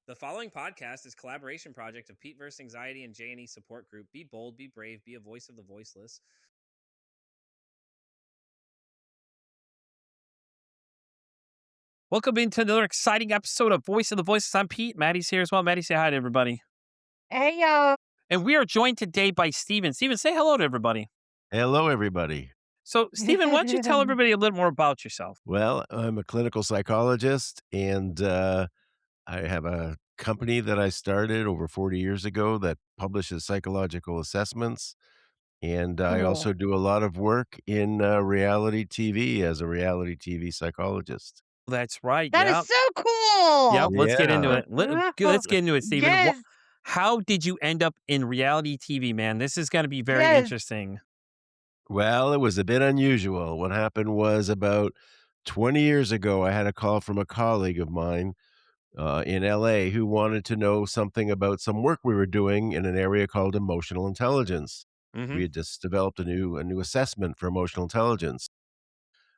The following podcast is collaboration project of Pete vs. Anxiety and J&E support group. Be bold, be brave, be a voice of the voiceless. Welcome into another exciting episode of Voice of the Voiceless. I'm Pete. Maddie's here as well. Maddie, say hi to everybody. Hey, yo. And we are joined today by Steven. Steven, say hello to everybody. Hello, everybody. So, Steven, why don't you tell everybody a little more about yourself? Well, I'm a clinical psychologist, and I have a company that I started over 40 years ago that publishes psychological assessments. And I Cool. also do a lot of work in reality TV as a reality TV psychologist. That's right. That is Yep. so cool. Let's get into Yeah. it. Let's get into it, Steven. Yes. How did you end up in reality TV, man? This is going to be very Yes. interesting. Well, it was a bit unusual. What happened was about 20 years ago, I had a call from a colleague of mine in LA who wanted to know something about some work we were doing in an area called emotional intelligence. Mm-hmm. We had just developed a new assessment for emotional intelligence.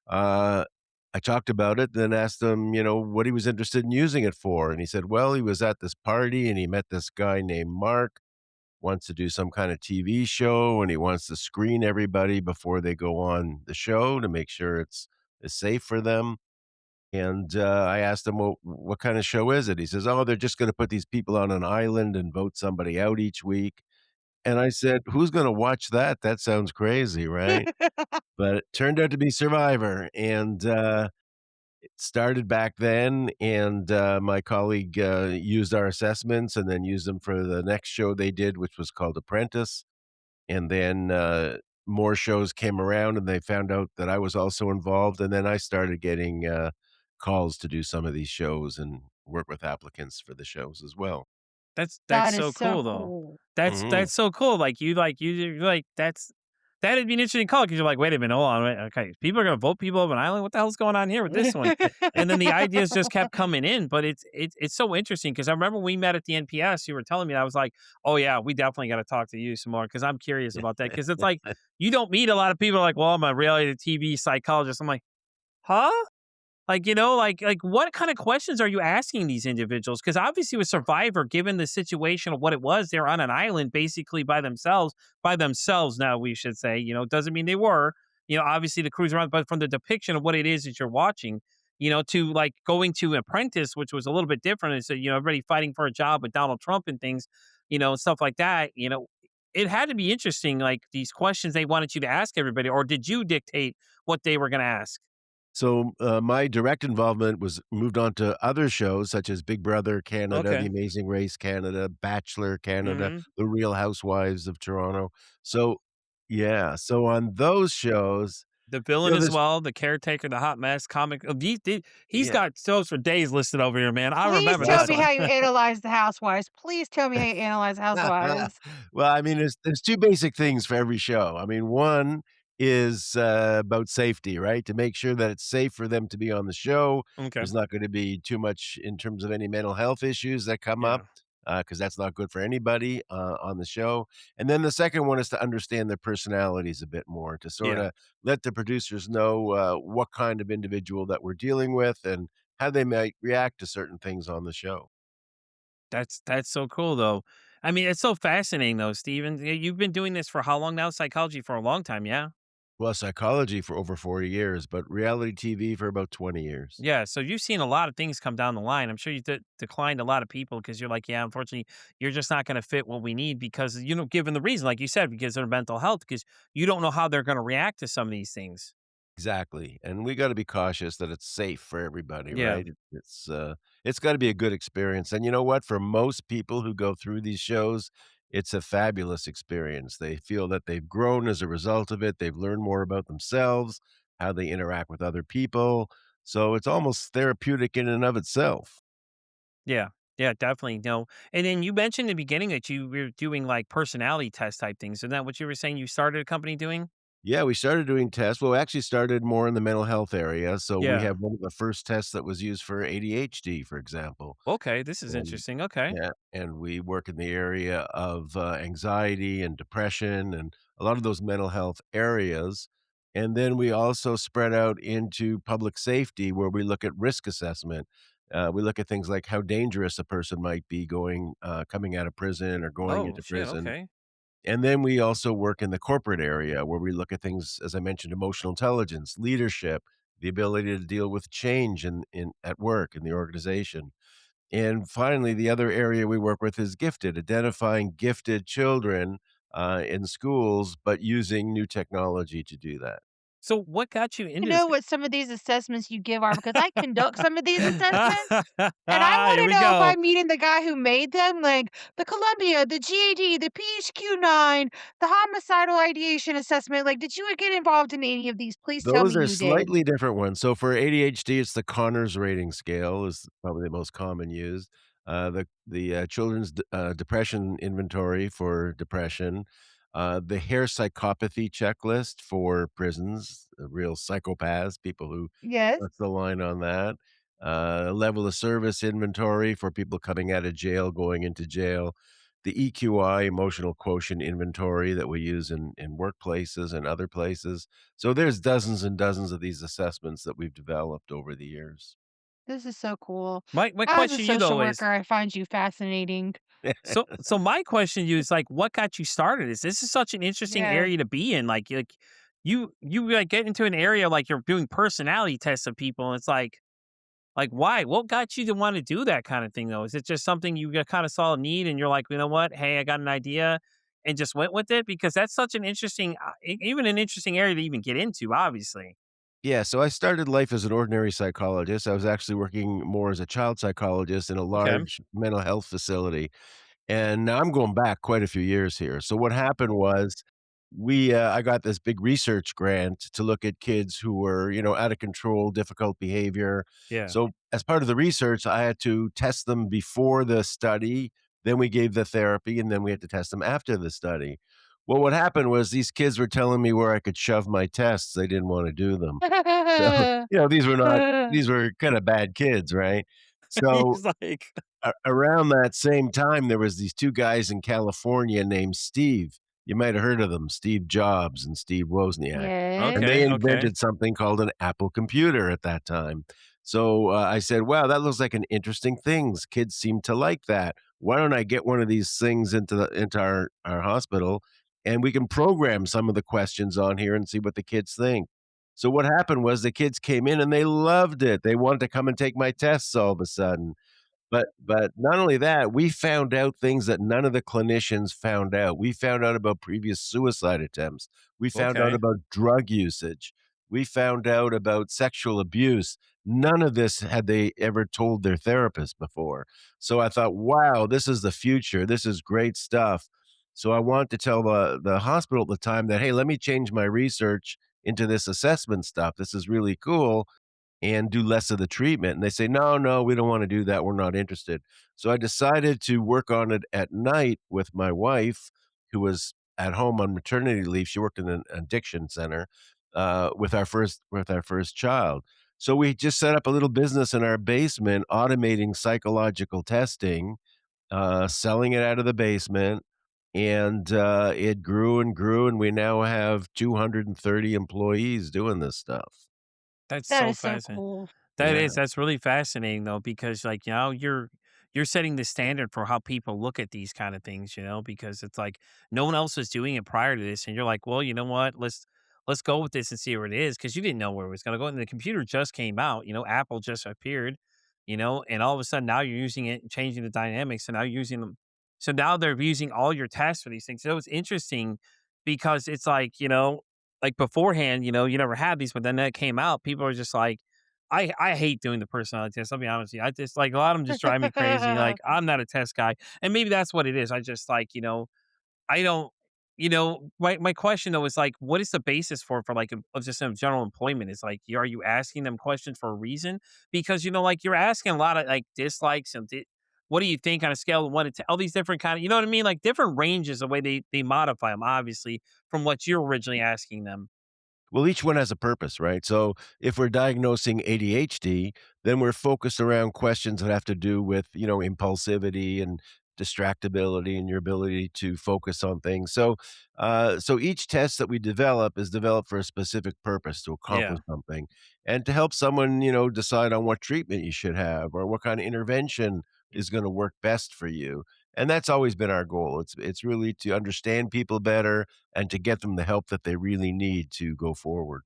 Uh, I talked about it, then asked him, what he was interested in using it for, and he said, well, he was at this party and he met this guy named Mark, wants to do some kind of TV show, and he wants to screen everybody before they go on the show to make sure it's safe for them. And I asked him, well, what kind of show is it? He says, oh, they're just going to put these people on an island and vote somebody out each week. And I said, who's going to watch that? That sounds crazy, right? But it turned out to be Survivor. And it started back then. And my colleague used our assessments and then used them for the next show they did, which was called Apprentice. And then more shows came around and they found out that I was also involved. And then I started getting calls to do some of these shows and work with applicants for the shows as well. That's That is so so cool though. cool. Mhm. That's so cool. You're like that'd be an interesting call because you're like, wait a minute, hold on, wait, okay, people are gonna vote people of an island. What the hell's going on here with this one? And then the ideas just kept coming in. But it's so interesting because I remember we met at the NPS. You were telling me that I was like, oh yeah, we definitely got to talk to you some more because I'm curious about that because it's like you don't meet a lot of people like, well, I'm a reality TV psychologist. I'm like, huh? Like what kind of questions are you asking these individuals? Because obviously with Survivor, given the situation of what it was, they're on an island basically by themselves now, we should say, doesn't mean they were, obviously the crew's around, but from the depiction of what it is that you're watching, to like going to Apprentice, which was a little bit different. And so, everybody fighting for a job with Donald Trump and things, and stuff like that, it had to be interesting, like these questions they wanted you to ask everybody, or did you dictate what they were going to ask? So my direct involvement was moved on to other shows such as Big Brother Canada, The Okay. Amazing Race Canada, Bachelor Canada, Hmm. The Real Housewives of Toronto. So yeah, so on those shows, The villain as there's well, the caretaker, the hot mess, comic. He's yeah. got shows for days listed over here, man. I Please remember tell this me one. how you analyze the housewives. Please tell me how you analyze housewives. Well, I mean, there's 2 basic things for every show. I mean, one is, about safety, right? To make sure that it's safe for them to be on the show. Okay. There's not gonna be too much in terms of any mental health issues that come up, Yeah. because that's not good for anybody, on the show. And then the second one is to understand their personalities a bit more, to Yeah. sorta let the producers know, what kind of individual that we're dealing with and how they might react to certain things on the show. That's so cool though. I mean, it's so fascinating though, Steven. You've been doing this for how long now? Psychology for a long time, yeah? Well, psychology for over 40 years, but reality TV for about 20 years. Yeah, so you've seen a lot of things come down the line. I'm sure you declined a lot of people because you're like, yeah, unfortunately, you're just not going to fit what we need because, given the reason, like you said, because of their mental health, because you don't know how they're going to react to some of these things. Exactly, and we gotta be cautious that it's safe for everybody, Yeah. right? It's gotta be a good experience, and you know what? For most people who go through these shows, it's a fabulous experience. They feel that they've grown as a result of it, they've learned more about themselves, how they interact with other people, so it's almost therapeutic in and of itself. Yeah. Yeah, definitely. No. And then you mentioned in the beginning that you were doing like personality test type things. Isn't that what you were saying you started a company doing? Yeah, we started doing tests. Well, we actually started more in the mental health area, so we Yeah. have one of the first tests that was used for ADHD, for example. Okay. This is And interesting. Okay. yeah, and we work in the area of, anxiety and depression and a lot of those mental health areas, and then we also spread out into public safety where we look at risk assessment, We look at things like how dangerous a person might be coming out of prison or going Oh into shit. prison. Okay. And then we also work in the corporate area where we look at things, as I mentioned, emotional intelligence, leadership, the ability to deal with change in at work in the organization. And finally, the other area we work with is gifted, identifying gifted children in schools, but using new technology to do that. So what got you To into this? know what some of these assessments you give are because I conduct some of these assessments, and I Here wanna we know if go. I'm meeting the guy who made them, like, the Columbia, the GAD, the PHQ-9, the homicidal ideation assessment, like, did you get involved in any of these? Please tell me Those are you did. slightly different ones. So for ADHD, it's the Conners rating scale is probably the most common used. The children's depression inventory for depression, the hair psychopathy checklist for prisons, real psychopaths, people who Yes. that's the line on that. Level of service inventory for people coming out of jail, going into jail. The EQI, emotional quotient inventory that we use in workplaces and other places. So there's dozens and dozens of these assessments that we've developed over the years. This is so cool. My As a question to you social though is worker, I find you fascinating. so my question to you is like what got you started? This is such an interesting Yes. area to be in. Like you like get into an area like you're doing personality tests of people and it's like why? What got you to want to do that kind of thing though? Is it just something you kind of saw a need and you're like, you know what? Hey, I got an idea and just went with it because that's such an interesting even an interesting area to even get into, obviously. Yeah, so I started life as an ordinary psychologist. I was actually working more as a child psychologist in a Okay. large mental health facility. And now I'm going back quite a few years here. So what happened was I got this big research grant to look at kids who were, out of control, difficult behavior. Yeah. So as part of the research, I had to test them before the study, then we gave the therapy, and then we had to test them after the study. Well, what happened was these kids were telling me where I could shove my tests. They didn't want to do them. So, these were kind of bad kids, right? So He's like, around that same time, there was these 2 guys in California named Steve. You might have heard of them, Steve Jobs and Steve Wozniak, and Yes. they okay, okay. invented something called an Apple computer at that time. So, I said, "Wow, that looks like an interesting things. Kids seem to like that. Why don't I get one of these things into our hospital, and we can program some of the questions on here and see what the kids think." So what happened was the kids came in and they loved it. They wanted to come and take my tests all of a sudden. But not only that, we found out things that none of the clinicians found out. We found out about previous suicide attempts. We found out Okay. about drug usage. We found out about sexual abuse. None of this had they ever told their therapist before. So I thought, wow, this is the future. This is great stuff. So I wanted to tell the hospital at the time that, hey, let me change my research into this assessment stuff. This is really cool and do less of the treatment. And they say, no, no, we don't want to do that. We're not interested. So I decided to work on it at night with my wife, who was at home on maternity leave. She worked in an addiction center with our first child. So we just set up a little business in our basement, automating psychological testing, selling it out of the basement. And it grew and grew, and we now have 230 employees doing this stuff. That's That so is so fascinating. cool. Yeah. That's really fascinating though, because like, you're setting the standard for how people look at these kind of things, because it's like no one else was doing it prior to this. And you're like, well, you know what? Let's go with this and see where it is. Cause you didn't know where it was gonna go. And the computer just came out, Apple just appeared, and all of a sudden now you're using it and changing the dynamics. And now you're using them. So now they're using all your tests for these things. So it's interesting because it's like beforehand, you never had these, but then that came out, people are just like, I hate doing the personality test. I'll be honest with you. I just like a lot of them just drive me crazy. Like I'm not a test guy, and maybe that's what it is. I just like I don't. My question though is like, what is the basis for like just general employment? Is like, are you asking them questions for a reason? Because like you're asking a lot of like dislikes and what do you think on a scale of 1 to 10? All these different kind of, you know what I mean? Like different ranges the way they modify them, obviously, from what you're originally asking them. Well, each one has a purpose, right? So if we're diagnosing ADHD, then we're focused around questions that have to do with, impulsivity and distractibility and your ability to focus on things. So each test that we develop is developed for a specific purpose to Yeah. accomplish something and to help someone, decide on what treatment you should have or what kind of intervention is going to work best for you. And that's always been our goal. It's really to understand people better and to get them the help that they really need to go forward.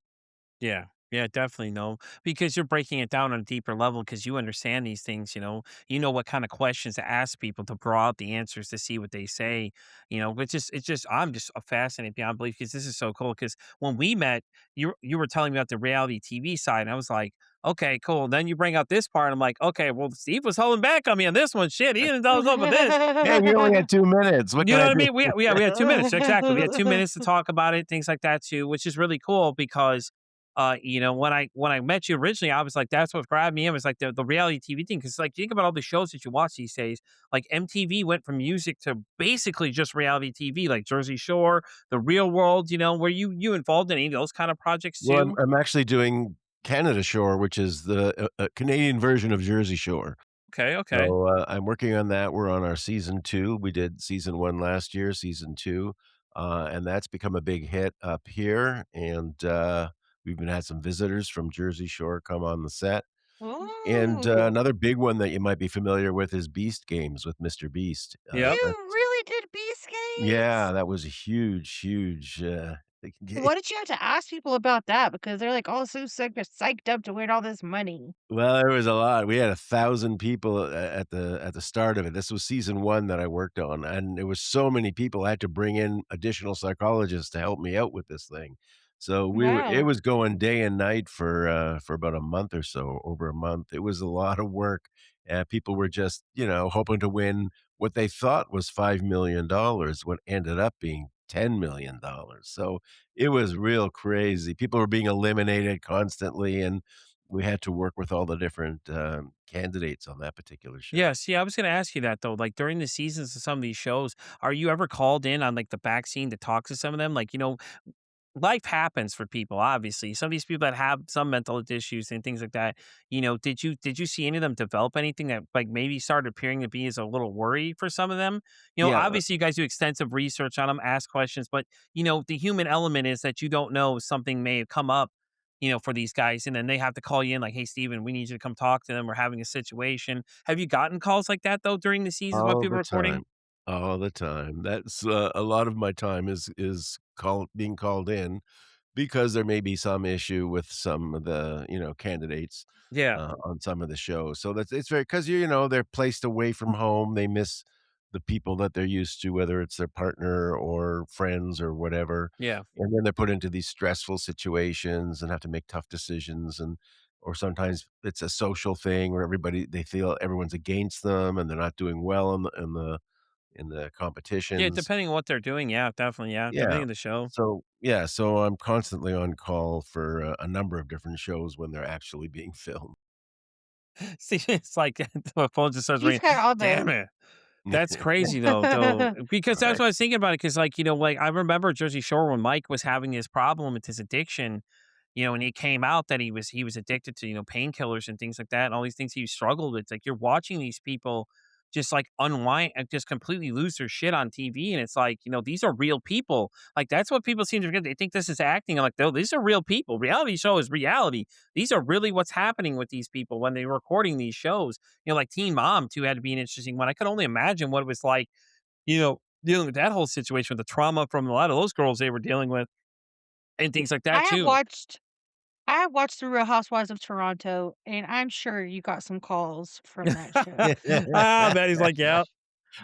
Yeah. Yeah, definitely no, because you're breaking it down on a deeper level because you understand these things, you know what kind of questions to ask people to draw out the answers to see what they say, it's just I'm just fascinated beyond belief because this is so cool. Because when we met, you were telling me about the reality TV side, and I was like, okay, cool. Then you bring out this part, I'm like, okay, well, Steve was holding back on me on this one. Shit, he didn't tell us about this. Hey, we only had 2 minutes. What You can know I what I do? mean? We had 2 minutes. Exactly. We had 2 minutes to talk about it, things like that too, which is really cool because when I met you originally, I was like, that's what grabbed me in was like the reality TV thing. Cause like think about all the shows that you watch these days. Like MTV went from music to basically just reality TV, like Jersey Shore, the real world, were you involved in any of those kind of projects Well, I'm too? I'm actually doing Canada Shore, which is the, Canadian version of Jersey Shore. Okay, okay. So, I'm working on that. We're on our season 2. We did season 1 last year, season 2, and that's become a big hit up here, and, we've even had some visitors from Jersey Shore come on the set. And, Ooh, another big one that you might be familiar with is Beast Games with Mr. Beast. Yep. you really did Beast Yeah, Games? that was a huge, huge, What did you have to ask people about that? Because they're like all so psyched up to win all this money. Well, there was a lot. We had 1,000 people at the start of it. This was season 1 that I worked on, and there was so many people, I had to bring in additional psychologists to help me out with this thing. So it Wow. was going day and night for about a month or so, over a month. It was a lot of work, and people were just, hoping to win what they thought was $5,000,000, what ended up being $10,000,000. So it was real crazy. People were being eliminated constantly, and we had to work with all the different, candidates on that particular show. Yeah, see, I was gonna ask you that though. Like during the seasons of some of these shows, are you ever called in on like the back scene to talk to some of them? Like, life happens for people, obviously. Some of these people that have some mental issues and things like that, did you see any of them develop anything that like maybe started appearing to be as a little worry for some of them? Yeah, Obviously you guys do extensive research on them, ask questions, but the human element is that you don't know something may have come up, for these guys, and then they have to call you in like, hey Steven, we need you to come talk to them. We're having a situation. Have you gotten calls like that though during the seasons while all people are the recording? time, all the time. That's, a lot of my time is being called in because there may be some issue with some of the, candidates, Yeah. on some of the shows. So that's it's very because they're placed away from home, they miss the people that they're used to, whether it's their partner or friends or whatever, Yeah. and then they're put into these stressful situations and have to make tough decisions, and or sometimes it's a social thing where they feel everyone's against them and they're not doing well in the Yeah, competitions. depending on what they're doing. Yeah, definitely. Yeah. Yeah. Depending on the show. So I'm constantly on call for a number of different shows when they're actually being filmed. See, it's like the phone just starts He's ringing. got all Damn the it. That's crazy though, because that's Right. what I was thinking about it. Because like, like I remember Jersey Shore when Mike was having this problem with his addiction, and it came out that he was addicted to, painkillers and things like that, and all these things he struggled with. Like you're watching these people just like unwind and just completely lose their shit on TV. And it's like, these are real people. Like that's what people seem to forget. They think this is acting. I'm like, no, these are real people. Reality show is reality. These are really what's happening with these people when they're recording these shows. Like Teen Mom too had to be an interesting one. I could only imagine what it was like, dealing with that whole situation with the trauma from a lot of those girls they were dealing with and things like I that have too. watched I have watched The Real Housewives of Toronto, and I'm sure you got some calls from that show. Maddie's like, yeah.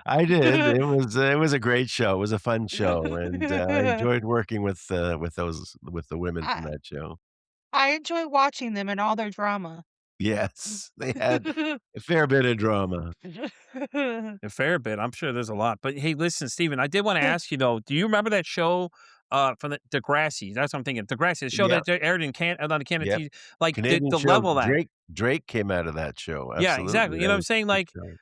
I did. It was a great show. It was a fun show, and, I enjoyed working with the women from I that show. I enjoy watching them and all their drama. Yes, they had a fair bit of drama. A fair bit. I'm sure there's a lot. But hey, listen, Steven, I did want to ask you though, do you remember that show from the Degrassi? That's what I'm thinking. Degrassi, the show Yep, that aired in on the Canada yep. TV. Like Canadian the show, level of that. Drake came out of that show, Yeah, absolutely, exactly. You that know what I'm was saying? a good Like show.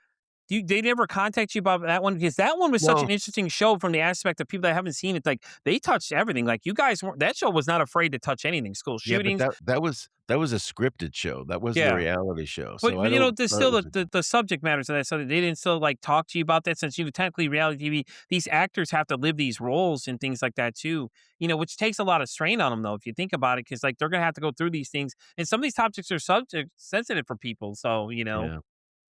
They never contact you about that one? Because that one was such an No. interesting show from the aspect of people that haven't seen it. Like they touched everything. Like you guys weren't. That show was not afraid to touch anything. School Yeah, but shootings. that was a scripted show. That wasn't a Yeah. reality show, so But I you know, don't there's thought it still was a the subject matters of that, so they didn't still like talk to you about that since technically reality TV, these actors have to live these roles and things like that too. Which takes a lot of strain on them though, if you think about it, because like they're gonna have to go through these things, and some of these topics are subject sensitive for people. So yeah.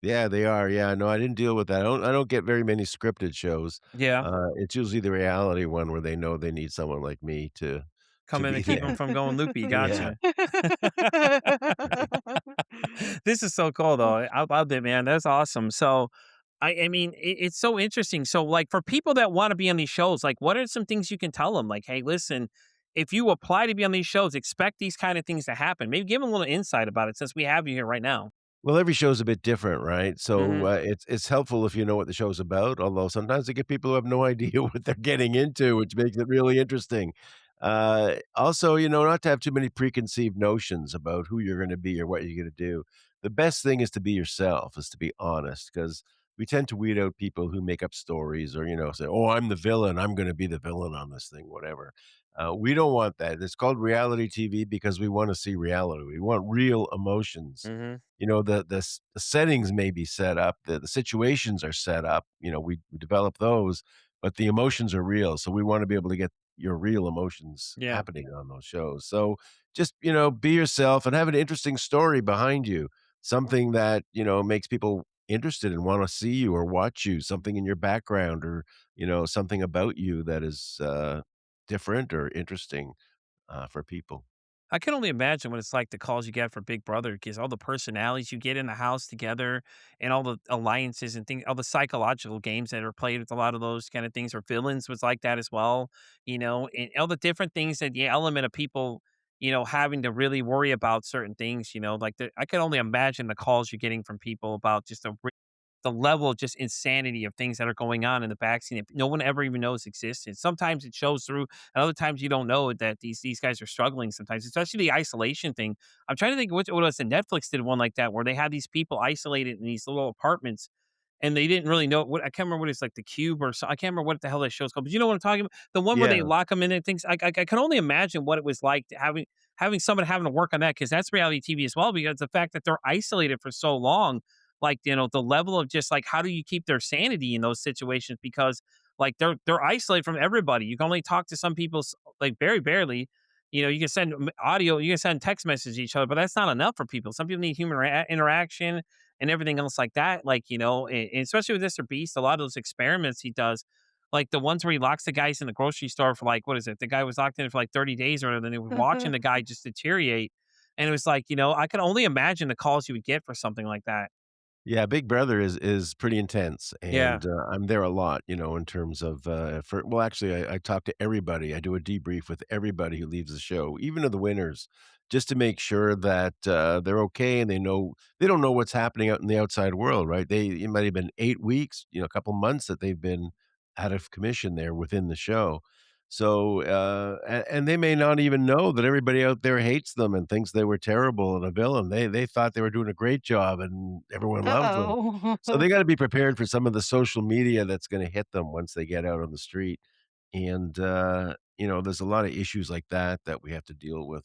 Yeah, they are, yeah, no, I didn't deal with that. I don't get very many scripted shows. yeah, It's usually the reality one where they know they need someone like me to come in be and keep them there. from going loopy. Yeah. Gotcha. This is so cool though. I loved it, man. That's awesome. So I mean, it's so interesting. So, like, for people that want to be on these shows, like, what are some things you can tell them? Like, hey, listen, if you apply to be on these shows, expect these kind of things to happen. Maybe give them a little insight about it since we have you here right now. Well, every show's a bit different, right? So, Hmm. it's helpful if you know what the show's about, although sometimes they get people who have no idea what they're getting into, which makes it really interesting. Also, not to have too many preconceived notions about who you're gonna be or what you're gonna do. The best thing is to be yourself, is to be honest, because we tend to weed out people who make up stories or, say, "Oh, I'm the villain. I'm gonna be the villain on this thing," whatever. We don't want that. It's called reality TV because we wanna see reality. We want real emotions. Hmm. The settings may be set up, the situations are set up, we develop those, but the emotions are real, so we wanna be able to get your real emotions Yeah. happening on those shows. So, just, be yourself and have an interesting story behind you, something that, makes people interested and wanna see you or watch you, something in your background or, something about you that is, different or interesting, for people. I can only imagine what it's like the calls you get for Big Brother because all the personalities you get in the house together and all the alliances and things, all the psychological games that are played with a lot of those kind of things, or villains was like that as well, and all the different things that the element of people, having to really worry about certain things, like I can only imagine the calls you're getting from people about just the level of just insanity of things that are going on in the backseat that no one ever even knows existed. Sometimes it shows through, and other times you don't know that these guys are struggling sometimes, especially the isolation thing. I'm trying to think what was it. Netflix did one like that where they had these people isolated in these little apartments and they didn't really know what I can't remember what it's like the cube or so I can't remember what the hell that show's called. But you know what I'm talking about? The one where they Yeah. lock them in and things. I can only imagine what it was like having someone having to work on that because that's reality TV as well. Because the fact that they're isolated for so long, like the level of just like how do you keep their sanity in those situations because like they're isolated from everybody. You can only talk to some people like very barely. You can send audio, you can send text messages to each other, but that's not enough for people. Some people need human interaction and everything else like that. Like and especially with Mr. Beast, a lot of those experiments he does, like the ones where he locks the guys in the grocery store for like what is it? The guy was locked in for like 30 days or then they were watching the guy just deteriorate. And it was like, I can only imagine the calls you would get for something like that. Yeah, Big Brother is pretty intense, Yeah. and, I'm there a lot, in terms of, actually, I talk to everybody. I do a debrief with everybody who leaves the show, even of the winners, just to make sure that, they're okay and they don't know what's happening out in the outside world, right? It might have been 8 weeks, a couple months that they've been out of commission there within the show. So, and they may not even know that everybody out there hates them and thinks they were terrible and a villain. They thought they were doing a great job and everyone loves them. Uh-oh. So they gotta be prepared for some of the social media that's gonna hit them once they get out on the street. And, there's a lot of issues like that that we have to deal with.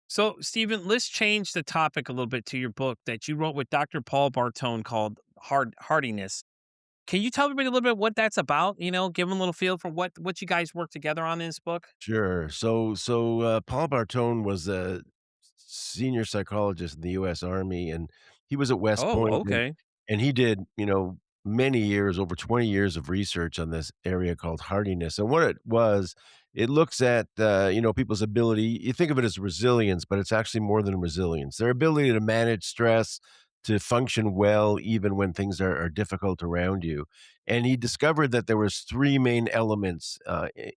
So, Stephen, let's change the topic a little bit to your book that you wrote with Dr. Paul Bartone called Hardiness. Can you tell everybody a little bit what that's about? Give them a little feel for what you guys worked together on in this book. Sure. Paul Bartone was a senior psychologist in the US Army, and he was at West Oh, Point, okay. and he did, many years, over 20 years of research on this area called hardiness. And what it was, it looks at, people's ability. You think of it as resilience, but it's actually more than resilience. Their ability to manage stress, to function well, even when things are difficult around you. And he discovered that there was three main elements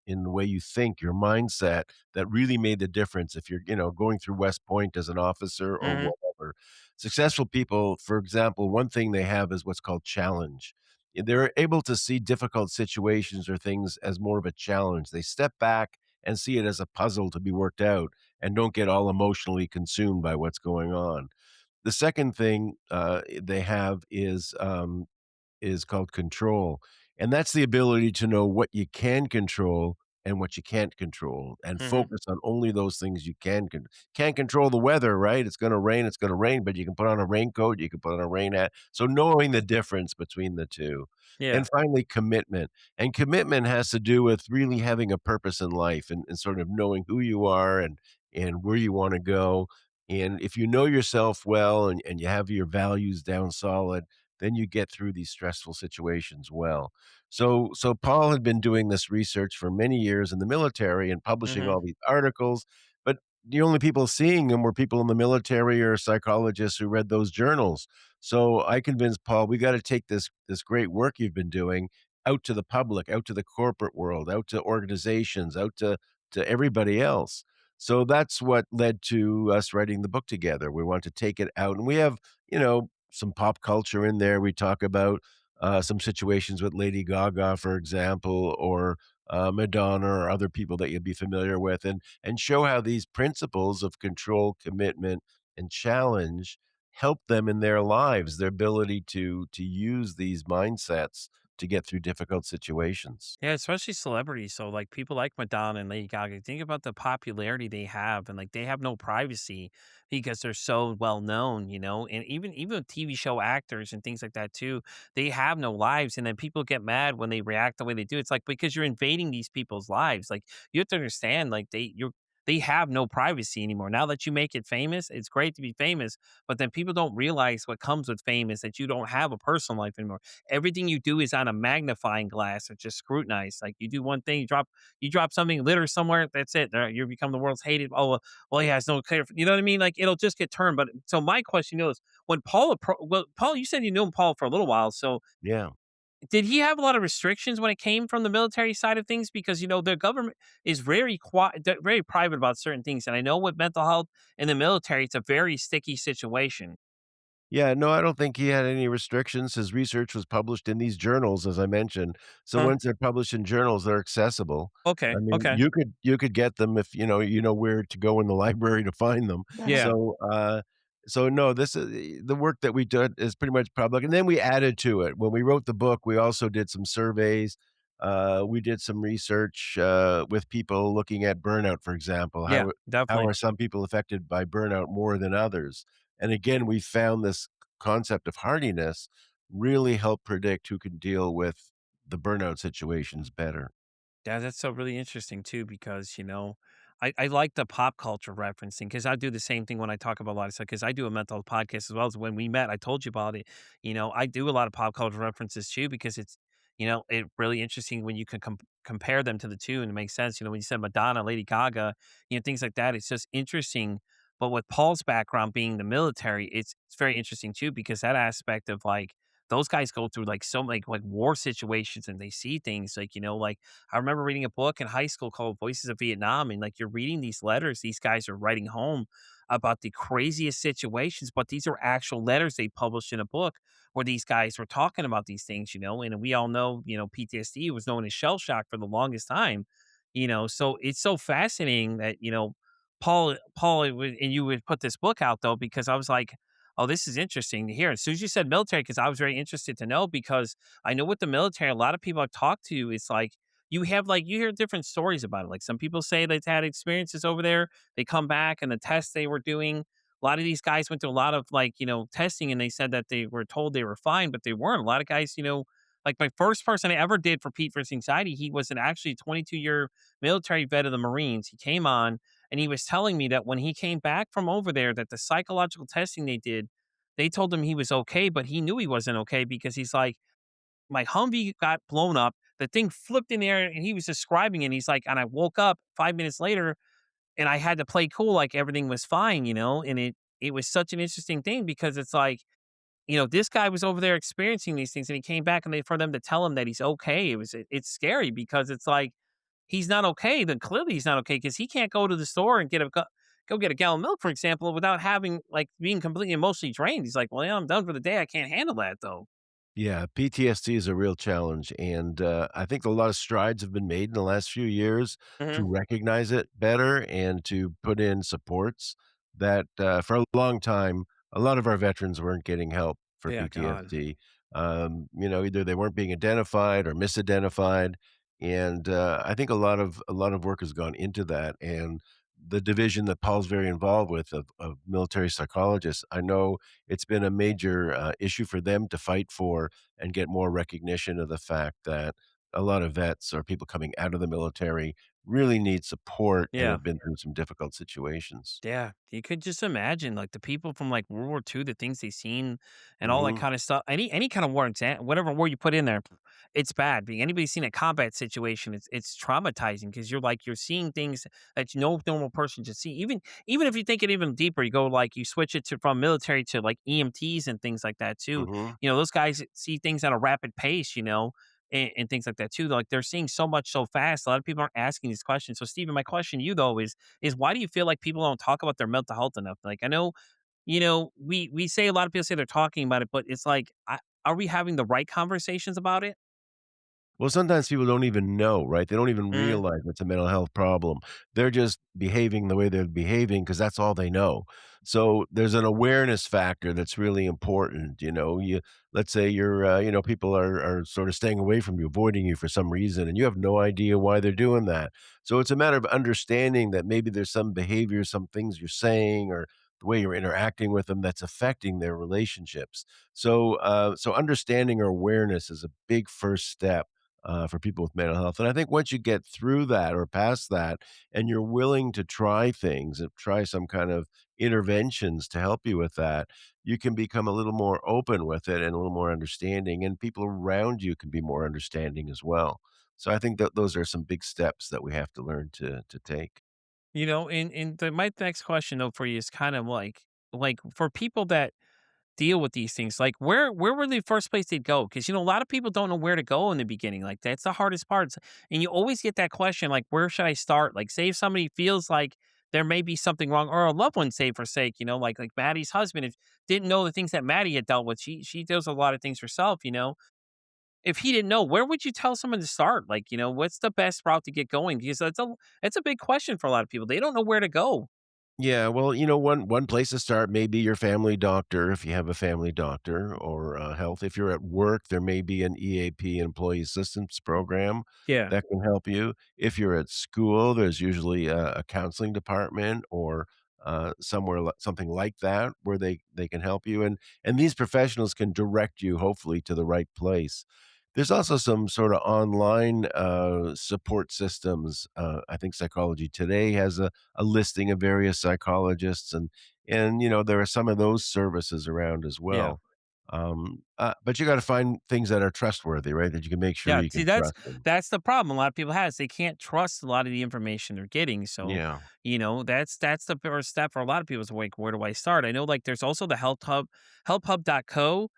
in the way you think, your mindset, that really made the difference if you're, going through West Point as an officer or Hmm. whatever. Successful people, for example, one thing they have is what's called challenge. They're able to see difficult situations or things as more of a challenge. They step back and see it as a puzzle to be worked out and don't get all emotionally consumed by what's going on. The second thing they have is is called control. And that's the ability to know what you can control and what you can't control and Hmm. focus on only those things you can't control the weather, right? It's going to rain, but you can put on a raincoat, you can put on a rain hat. So knowing the difference between the two. Yeah. And finally, commitment. And commitment has to do with really having a purpose in life and sort of knowing who you are and where you want to go. And if you know yourself well and you have your values down solid, then you get through these stressful situations well. So Paul had been doing this research for many years in the military and publishing Hmm. all these articles, but the only people seeing him were people in the military or psychologists who read those journals. So I convinced Paul, we got to take this great work you've been doing out to the public, out to the corporate world, out to organizations, out to everybody else. So that's what led to us writing the book together. We want to take it out, and we have, some pop culture in there. We talk about some situations with Lady Gaga, for example, or Madonna, or other people that you'll be familiar with, and show how these principles of control, commitment, and challenge help them in their lives, their ability to use these mindsets to get through difficult situations. Yeah, especially celebrities. So like people like Madonna and Lady Gaga, think about the popularity they have, and like they have no privacy because they're so well known, you know. And even with TV show actors and things like that too, they have no lives, and then people get mad when they react the way they do. It's like because you're invading these people's lives. Like you have to understand, like they have no privacy anymore. Now that you make it famous, it's great to be famous, but then people don't realize what comes with fame is that you don't have a personal life anymore. Everything you do is on a magnifying glass or just scrutinized. Like you do one thing, you drop something, litter somewhere, that's it. You become the world's hated. Oh well, he has no clear. You know what I mean? Like it'll just get turned. But so my question is, when Paul, you said you knew Paul for a little while. So Yeah. did he have a lot of restrictions when it came from the military side of things? Because the government is very quiet, very private about certain things, and I know with mental health in the military, it's a very sticky situation. Yeah, no, I don't think he had any restrictions. His research was published in these journals, as I mentioned. So Huh? once they're published in journals, they're accessible. Okay. I mean, Okay. you could get them if you know where to go in the library to find them. Yeah. So no, this is the work that we did is pretty much public, and then we added to it. When we wrote the book, we also did some surveys. We did some research with people looking at burnout, for example. Yeah. How Definitely. are some people affected by burnout more than others? And again, we found this concept of hardiness really help predict who can deal with the burnout situations better. Yeah, that's so really interesting too, because I like the pop culture referencing because I do the same thing when I talk about a lot of stuff. Because I do a mental health podcast as well as when we met, I told you about it. I do a lot of pop culture references too because it really interesting when you can compare them to the two and it makes sense. When you said Madonna, Lady Gaga, things like that, it's just interesting. But with Paul's background being the military, it's very interesting too because that aspect of like those guys go through like so like war situations and they see things like I remember reading a book in high school called Voices of Vietnam, and like you're reading these letters these guys are writing home about the craziest situations, but these are actual letters they published in a book where these guys were talking about these things, and we all know, PTSD was known as shell shock for the longest time. So it's so fascinating that, and you would put this book out though, because I was like, oh, this is interesting to hear. As soon as you said military, because I was very interested to know, because I know with the military, a lot of people I've talked to, it's like you hear different stories about it. Like some people say they've had experiences over there, they come back and the tests they were doing. A lot of these guys went through a lot of testing and they said that they were told they were fine, but they weren't. A lot of guys, like my first person I ever did for Pete versus Anxiety, he was an actually 22-year military vet of the Marines. He came on and he was telling me that when he came back from over there, that the psychological testing they did, they told him he was okay, but he knew he wasn't okay because he's like, my Humvee got blown up. The thing flipped in the air and he was describing it. And he's like, and I woke up 5 minutes later and I had to play cool like everything was fine. And it was such an interesting thing because it's like, this guy was over there experiencing these things and he came back and for them to tell him that he's okay, it's scary because it's like he's not okay, then clearly he's not okay because he can't go to the store and go get a gallon of milk, for example, without having like being completely emotionally drained. He's like, well, yeah, I'm done for the day. I can't handle that though. Yeah, PTSD is a real challenge, and I think a lot of strides have been made in the last few years to Hmm. recognize it better and to put in supports that, for a long time, a lot of our veterans weren't getting help for Yeah, God. PTSD. Either they weren't being identified or misidentified, and I think a lot of work has gone into that. And the division that Paul's very involved with of military psychologists, I know it's been a major issue for them to fight for and get more recognition of the fact that a lot of vets or people coming out of the military really need support and Yeah. have been through some difficult situations. Yeah, you could just imagine like the people from like World War II, the things they've seen, and all that Mhm, kind of stuff. Any kind of war, whatever war you put in there, it's bad. Being anybody seen a combat situation, it's traumatizing because you're seeing things that no normal person should see. Even if you think it even deeper, you go like you switch it to from military to like EMTs and things like that too. mhm. Those guys see things at a rapid pace. And things like that too. Like they're seeing so much so fast. A lot of people aren't asking these questions. So, Stephen, my question to you though is why do you feel like people don't talk about their mental health enough? Like I know, we say a lot of people say they're talking about it, but it's like, are we having the right conversations about it? Well, sometimes people don't even know, right? They don't even Mm, realize it's a mental health problem. They're just behaving the way they're behaving because that's all they know. So there's an awareness factor that's really important. Let's say people are sort of staying away from you, avoiding you for some reason, and you have no idea why they're doing that. So it's a matter of understanding that maybe there's some behavior, some things you're saying, or the way you're interacting with them that's affecting their relationships. So understanding or awareness is a big first step for people with mental health. And I think once you get through that or past that, and you're willing to try things and try some kind of interventions to help you with that, you can become a little more open with it and a little more understanding, and people around you can be more understanding as well. So I think that those are some big steps that we have to learn to take. my next question though for you is kind of like for people that deal with these things? Like, where were the first place they'd go? Because a lot of people don't know where to go in the beginning. Like, that's the hardest part. And you always get that question, like, where should I start? Like, say if somebody feels like there may be something wrong, or a loved one, say for sake, like Maddie's husband, if didn't know the things that Maddie had dealt with, she does a lot of things herself. If he didn't know, where would you tell someone to start? Like, what's the best route to get going? Because it's a big question for a lot of people. They don't know where to go. Yeah, well, one place to start may be your family doctor if you have a family doctor, or health. If you're at work, there may be an EAP, employee assistance program, Yeah. that can help you. If you're at school, there's usually a counseling department or something like that where they can help you, and these professionals can direct you hopefully to the right place. There's also some sort of online support systems. I think Psychology Today has a listing of various psychologists, and there are some of those services around as Yeah. well. But you got to find things that are trustworthy, right? That you can make sure Yeah, you see, can that's trust them. that's the problem a lot of people has. They can't trust a lot of the information they're getting. So, Yeah. that's the first step for a lot of people is like, where do I start? I know like there's also the Health Hub, healthhub.co,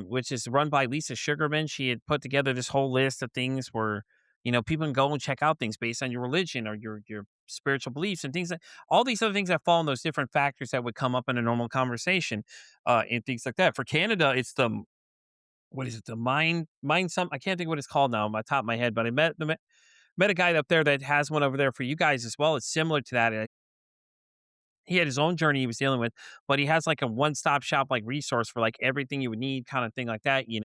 which is run by Lisa Sugarman. She had put together this whole list of things where, people can go and check out things based on your religion or your spiritual beliefs and things like all these other things that fall in those different factors that would come up in a normal conversation, and things like that. For Canada, it's the what is it? The mind some I can't think what it's called now on my top of my head, but I met a guy up there that has one over there for you guys as well. It's similar to that. He had his own journey he was dealing with, but he has like a one stop shop like resource for like everything you would need, kind of thing like that. And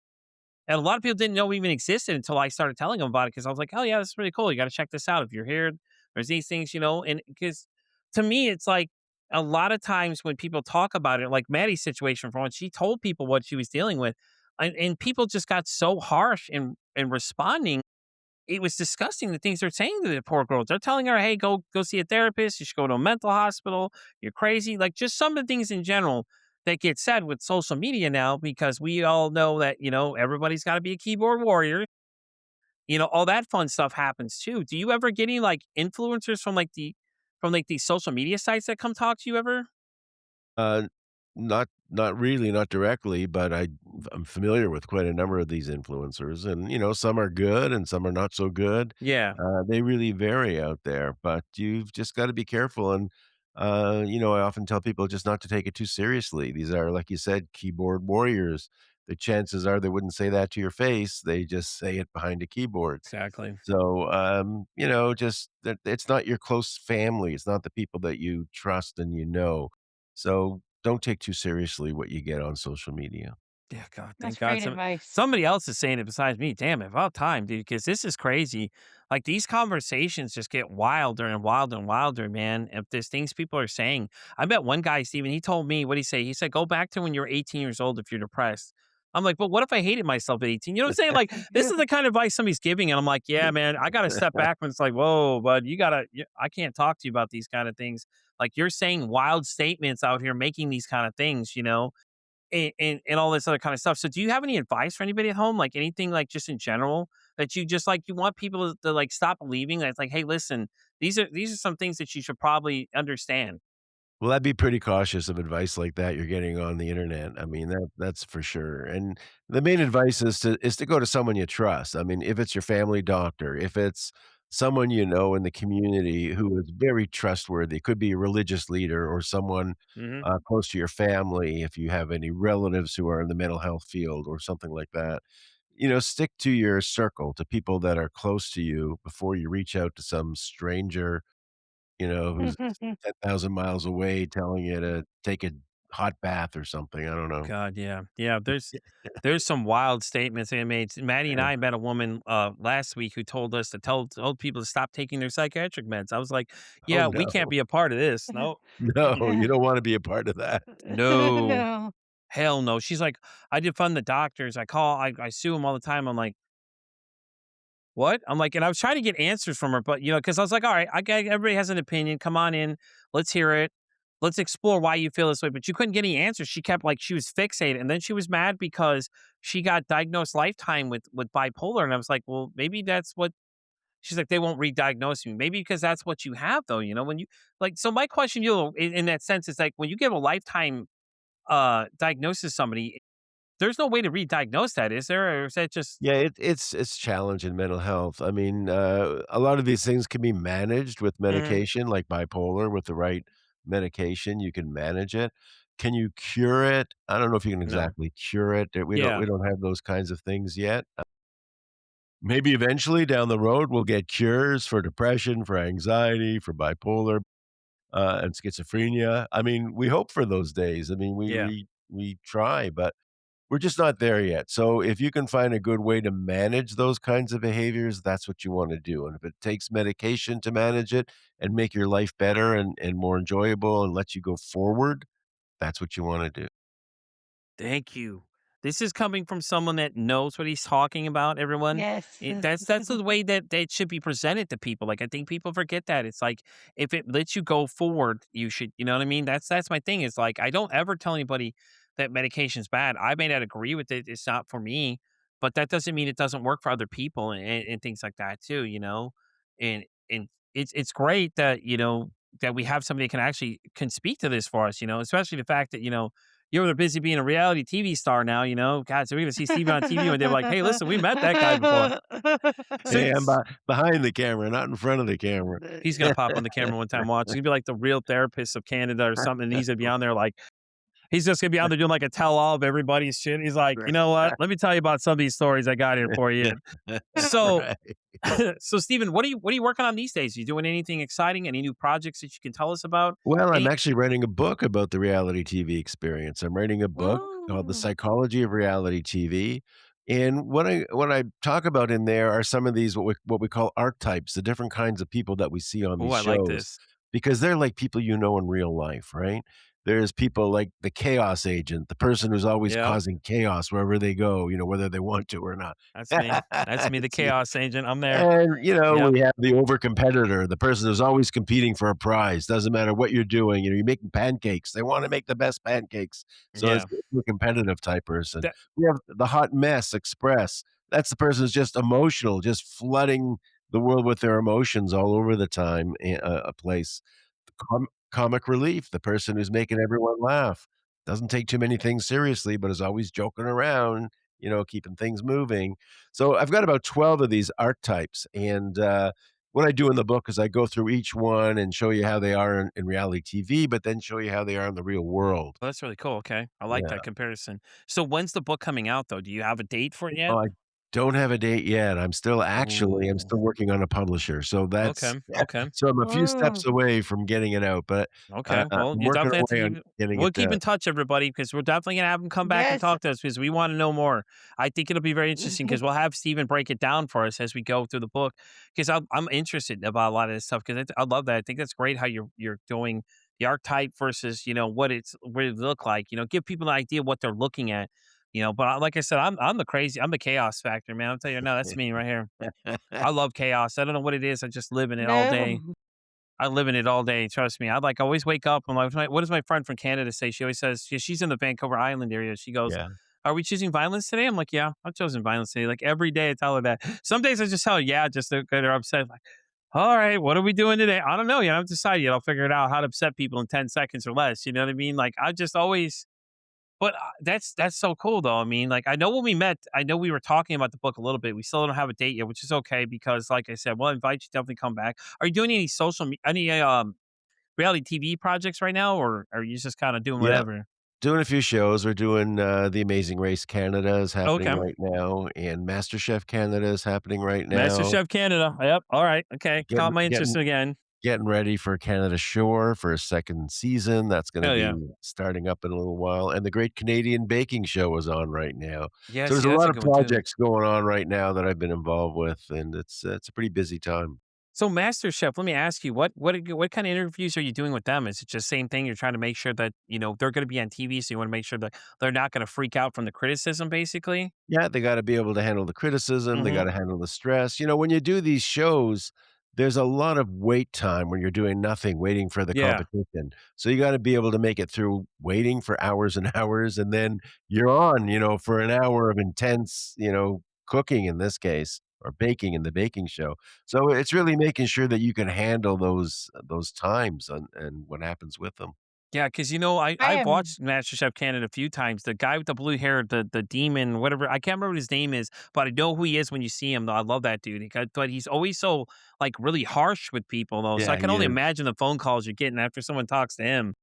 a lot of people didn't know it even existed until I started telling them about it because I was like, oh yeah, this is really cool. You got to check this out if you're here. There's these things. And because to me, it's like a lot of times when people talk about it, like Maddie's situation for one, she told people what she was dealing with, and people just got so harsh in responding. It was disgusting the things they're saying to the poor girl. They're telling her, "Hey, go see a therapist. You should go to a mental hospital. You're crazy." Like just some of the things in general that get said with social media now, because we all know that everybody's got to be a keyboard warrior. All that fun stuff happens too. Do you ever get any like influencers from these social media sites that come talk to you ever? Uh, not really, not directly, but I'm familiar with quite a number of these influencers, and some are good and some are not so good. Yeah, They really vary out there, but you've just got to be careful. And I often tell people just not to take it too seriously. These are, like you said, keyboard warriors. The chances are they wouldn't say that to your face; they just say it behind a keyboard. exactly. So, just that it's not your close family. It's not the people that you trust and you know. So don't take too seriously what you get on social media. Yeah, God, That's thank God great advice. somebody else is saying it besides me. Damn, about time, dude, because this is crazy. Like these conversations just get wilder and wilder and wilder, man. If there's things people are saying, I met one guy, Steven, he told me, what he say? He said, go back to when you were 18 years old if you're depressed. I'm like, but what if I hated myself at 18? You know what I'm saying? Like, this is the kind of advice somebody's giving. And I'm like, yeah, man, I got to step back when it's like, whoa, bud, I can't talk to you about these kind of things. Like, you're saying wild statements out here, making these kind of things, and all this other kind of stuff. So do you have any advice for anybody at home? Like anything like just in general that you just like you want people to like stop believing that it's like, hey, listen, these are some things that you should probably understand. Well, I'd be pretty cautious of advice like that you're getting on the internet. I mean, that's for sure. And the main advice is to go to someone you trust. I mean, if it's your family doctor, if it's someone you know in the community who is very trustworthy, it could be a religious leader or someone Hmm. close to your family. If you have any relatives who are in the mental health field or something like that, stick to your circle, to people that are close to you before you reach out to some stranger who's 10,000 miles away telling you to take a hot bath or something, I don't know. God, yeah, yeah. There's some wild statements they made. Maddie and I met a woman last week who told us to tell told people to stop taking their psychiatric meds. I was like, Oh, yeah, we no. can't be a part of this. No, No, you don't wanna be a part of that. no, No. hell no. She's like, I defund the doctors. I sue them all the time. I'm like, what? I'm like, and I was trying to get answers from her, but because I was like, all right, everybody has an opinion. Come on in, let's hear it. Let's explore why you feel this way. But you couldn't get any answers. She kept like she was fixated, and then she was mad because she got diagnosed lifetime with bipolar. And I was like, well, maybe that's what she's like. They won't re-diagnose me. Maybe because that's what you have, though. When you like. So my question, in that sense, is like when you give a lifetime diagnosis to somebody, there's no way to re-diagnose that, is there? Or is that just Yeah, it's challenging mental health. I mean, a lot of these things can be managed with Mhm. medication, like bipolar, with the right medication, you can manage it. Can you cure it? I don't know if you can No? exactly cure it. We don't Yeah. we don't have those kinds of things yet. Maybe eventually down the road, we'll get cures for depression, for anxiety, for bipolar, and schizophrenia. I mean, we hope for those days. I mean, we Yeah. we we try, but we're just not there yet. So if you can find a good way to manage those kinds of behaviors, that's what you wanna do, and if it takes medication to manage it and make your life better and more enjoyable and let you go forward, that's what you wanna do. Thank you. This is coming from someone that knows what he's talking about, everyone. Yes. That's the way that it should be presented to people. Like I think people forget that. It's like if it lets you go forward, you should, you know what I mean? That's my thing. Is like I don't ever tell anybody that medication's bad. I may not agree with it. It's not for me, but that doesn't mean it doesn't work for other people and things like that too. And it's great that, that we have somebody that can speak to this for us, especially the fact that, you're busy being a reality TV star now, God, so we're gonna see Steve on TV when they're like, "Hey, listen, we met that guy before." So Hey, I'm behind the camera, not in front of the camera. he's gonna pop on the camera one time watch. He's gonna be like the real therapist of Canada or something. And he's gonna be on there like he's just gonna be on there doing like a tell all of everybody's shit. He's like, you know what? Let me tell you about some of these stories I got here for you. So, Right. so Steven, what are you working on these days? You doing anything exciting? Any new projects that you can tell us about? Well, I'm Any? actually writing a book about the reality TV experience. I'm writing a book called The Woo! Psychology of Reality TV. And what I talk about in there are some of these what we call archetypes, the different kinds of people that we see on Oh, these I like shows, this. because they're like people you know in real life, right? There's people like the chaos agent, the person who's always Yep, causing chaos wherever they go, whether they want to or not. that's me. That's me, the It's you. chaos agent. I'm there. And, Yep. we have the over competitor, the person who's always competing for a prize. Doesn't matter what you're doing. You're making pancakes. They want to make the best pancakes. So it's Yeah. a competitive type person. That We have the hot mess express. That's the person who's just emotional, just flooding the world with their emotions all over the time, a place. The comic relief, the person who's making everyone laugh. Doesn't take too many things seriously, but is always joking around, keeping things moving. So I've got about 12 of these archetypes, and, what I do in the book is I go through each one and show you how they are in reality TV, but then show you how they are in the real world. Well, that's really cool. Okay. I like Yeah. that comparison. So when's the book coming out though? Do you have a date for it yet? Don't have a date yet. I'm Ooh. still working on a publisher, so that's Okay. Okay. so I'm a few steps Oh, away from getting it out, but, Okay. Well, I'm you working definitely have to away on keep. getting We'll it keep in touch, everybody, because we're definitely gonna have him come back and yes. talk to us because we want to know more. I think it'll be very interesting because we'll have Steven break it down for us as we go through the book. Because I'm interested about a lot of this stuff because I love that. I think that's great how you're doing the archetype versus what it look like. Give people an idea what they're looking at. But like I said, I'm the chaos factor, man. I'll tell you, no, that's me right here. I love chaos. I don't know what it is. I just live in it all day. No. I live in it all day. Trust me. I like always wake up. I'm like, what does my friend from Canada say? She always says she's in the Vancouver Island area. She goes, Yeah. "Are we choosing violence today?" I'm like, "Yeah, I've chosen violence today." Like every day, I tell her that. Some days I just tell her, "Yeah," just to get her upset. Like, all right, what are we doing today? I don't know yet. I haven't decided yet. I'll figure it out how to upset people in 10 seconds or less. You know what I mean? Like I just always but, that's so cool, though. I mean, like, I know when we met, I know we were talking about the book a little bit. We still don't have a date yet, which is okay because, like I said, we'll invite you to definitely come back. Are you doing any reality TV projects right now, or are you just kinda doing Yeah. whatever? Doing a few shows. We're doing, The Amazing Race Canada is happening Okay. right now, and MasterChef Canada is happening right now. MasterChef Canada. Yep. Alright. Okay. Caught Getting my interest getting again. getting ready for Canada Shore for a 2nd season. That's gonna Hell be yeah. starting up in a little while, and the Great Canadian Baking Show is on right now. Yeah, So see, there's a that's a lot of good one too. projects going on right now that I've been involved with, and it's a pretty busy time. So MasterChef, let me ask you, what kinda interviews are you doing with them? Is it just same thing? You're trying to make sure that, they're gonna be on TV, so you wanna make sure that they're not gonna freak out from the criticism, basically? Yeah, they gotta be able to handle the criticism, they Mhm. gotta handle the stress. When you do these shows, there's a lot of wait time when you're doing nothing, waiting for the Yeah. competition. So you gotta be able to make it through waiting for hours and hours, and then you're on, for an hour of intense, cooking in this case, or baking in the baking show. So it's really making sure that you can handle those times and what happens with them. Yeah, because I I've am watched MasterChef Canada a few times. The guy with the blue hair, the demon, whatever, I can't remember what his name is, but I know who he is when you see him, though. I love that dude. But he's always so, like, really harsh with people, though, so I Yeah, can he only is. imagine the phone calls you're getting after someone talks to him.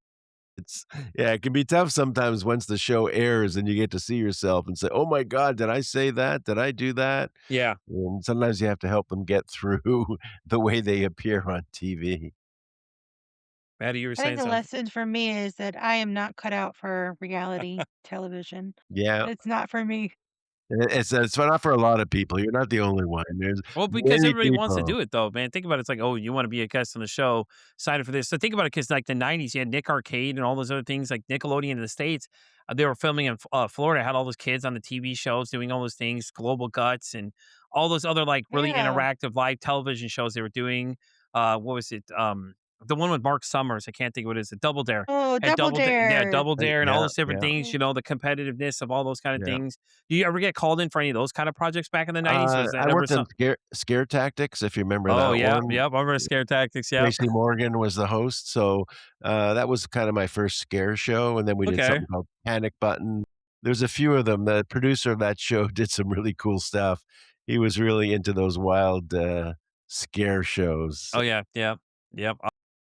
It's yeah, it can be tough sometimes once the show airs and you get to see yourself and say, "Oh my god, did I say that? Did I do that?" Yeah. And sometimes you have to help them get through the way they appear on TV. Maddie, you were I think saying the something. lesson for me is that I am not cut out for reality television. Yeah, It's not for me. it's not for a lot of people. You're not the only one. There's Well, because many everybody wants to people. do it though, man. Think about it. It's like, oh, you want to be a guest on the show, sign up for this. So think about it, because like the '90s, you had Nick Arcade and all those other things, like Nickelodeon in the States. They were filming in Florida, had all those kids on the TV shows doing all those things, Global Guts, and all those other like really Yeah. interactive live television shows they were doing. What was it? The one with Mark Summers. I can't think of what it is. Double Dare. Oh, Had Double Yeah, Dare. Double Dare, and all Yeah, those different yeah, things. Mm. The competitiveness of all those kind of yeah. things. Do you ever get called in for any of those kind of projects back in the '90s? Or was that I never worked on something? Scare Tactics, if you remember Oh, that yeah, one. yep, I remember Scare Tactics, yep. Tracy Morgan was the host, so, that was kinda my first scare show, and then we did Okay. something called Panic Button. There's a few of them. The producer of that show did some really cool stuff. He was really into those wild, scare shows. Oh, yeah, yep, yep.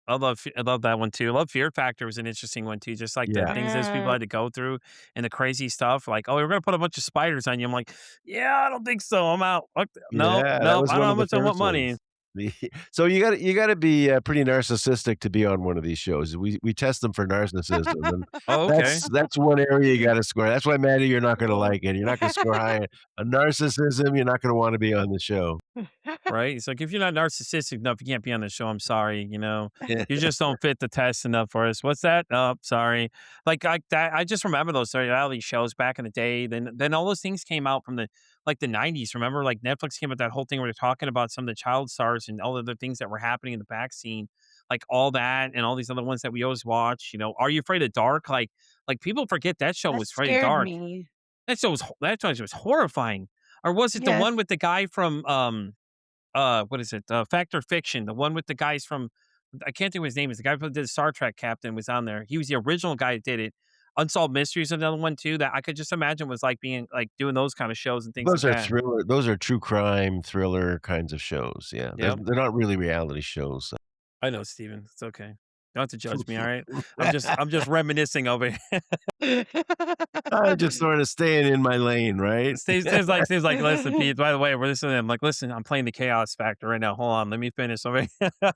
I love that one too. I love Fear Factor was an interesting one too, just like the Yeah. things those people Uh, had to go through and the crazy stuff, like, "Oh, we're gonna put a bunch of spiders on you." I'm like, "Yeah, I don't think so, I'm out. Fuck th no, Yeah, that no, was I don't one know of how the much I want first money." ones. The so you gotta be, pretty narcissistic to be on one of these shows. We test them for narcissism, and Oh, okay. that's one area you gotta score. That's why, Maddie, you're not gonna like it. You're not gonna score high on narcissism, you're not gonna wanna be on the show. Right? It's like, if you're not narcissistic enough, you can't be on the show. I'm sorry, you just don't fit the test enough for us. What's that? Oh, sorry. Like I just remember those reality shows back in the day. Then all those things came out from the '90s. Remember, like Netflix came with that whole thing where they're talking about some of the child stars and all the other things that were happening in the back scene, like all that and all these other ones that we always watch. Are You Afraid of Dark? Like people forget that show that was Afraid of scared Dark. me. That show was horrifying. Or was it the Yes. one with the guy from what is it? Fact or Fiction, the one with the guys from, I can't think of his name. Is the guy who did Star Trek captain was on there. He was the original guy that did it. Unsolved Mysteries is another one too that I could just imagine was like being like doing those kind of shows and things like that. Those are true crime, thriller kinds of shows, yeah. Yep. They're not really reality shows. I know, Steven. It's okay. Don't have to judge me, all right? I'm just reminiscing over here. I'm just sort of staying in my lane, right? Steve's like, listen, Pete, by the way, we're listening. I'm like, listen, I'm playing the chaos factor right now. Hold on, let me finish over here.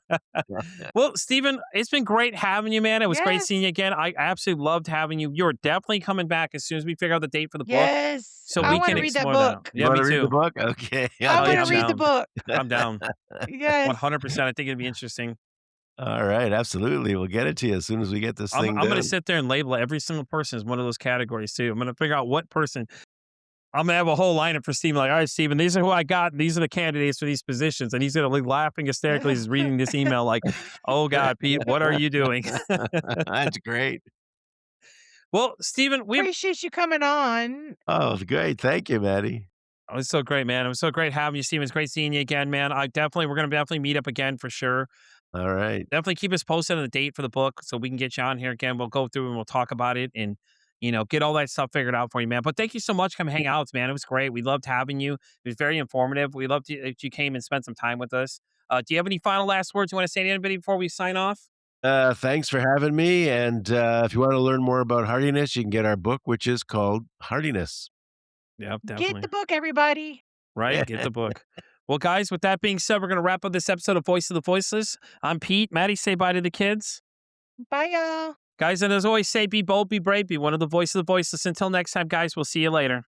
Well, Steven, it's been great having you, man. It was great seeing you again. I absolutely loved having you. You're definitely coming back as soon as we figure out the date for the book. Yes. So I we want can to read that explore that. book. You Yeah, want me to read the too. book? Okay. I want to I'm read the down. book. I'm down. Yes. 100%. I think it'd be interesting. All right, absolutely. We'll get it to you as soon as we get this thing I'm going to done. sit there and label every single person as one of those categories too. I'm going to figure out what person. I'm going to have a whole lineup for Steven. Like, all right, Steven, these are who I got. These are the candidates for these positions. And he's going to be laughing hysterically as he's reading this email like, oh, God, Pete, what are you doing? That's great. Well, Steven, we Appreciate you coming on. Oh, great. Thank you, Maddie. it was so great, man. It was so great having you, Steven. It's great seeing you again, man. We're going to definitely meet up again for sure. All right. Definitely keep us posted on the date for the book so we can get you on here again. We'll go through and we'll talk about it and, get all that stuff figured out for you, man. But thank you so much for coming hang out, man. It was great. We loved having you. It was very informative. We loved that you came and spent some time with us. Do you have any final last words you want to say to anybody before we sign off? Thanks for having me. And if you want to learn more about hardiness, you can get our book, which is called Hardiness. Yep, definitely. Get the book, everybody. Right? Get the book. Well, guys, with that being said, we're going to wrap up this episode of Voice of the Voiceless. I'm Pete. Maddie, say bye to the kids. Bye, y'all. Guys, and as always, say be bold, be brave, be one of the voice of the voiceless. Until next time, guys, we'll see you later.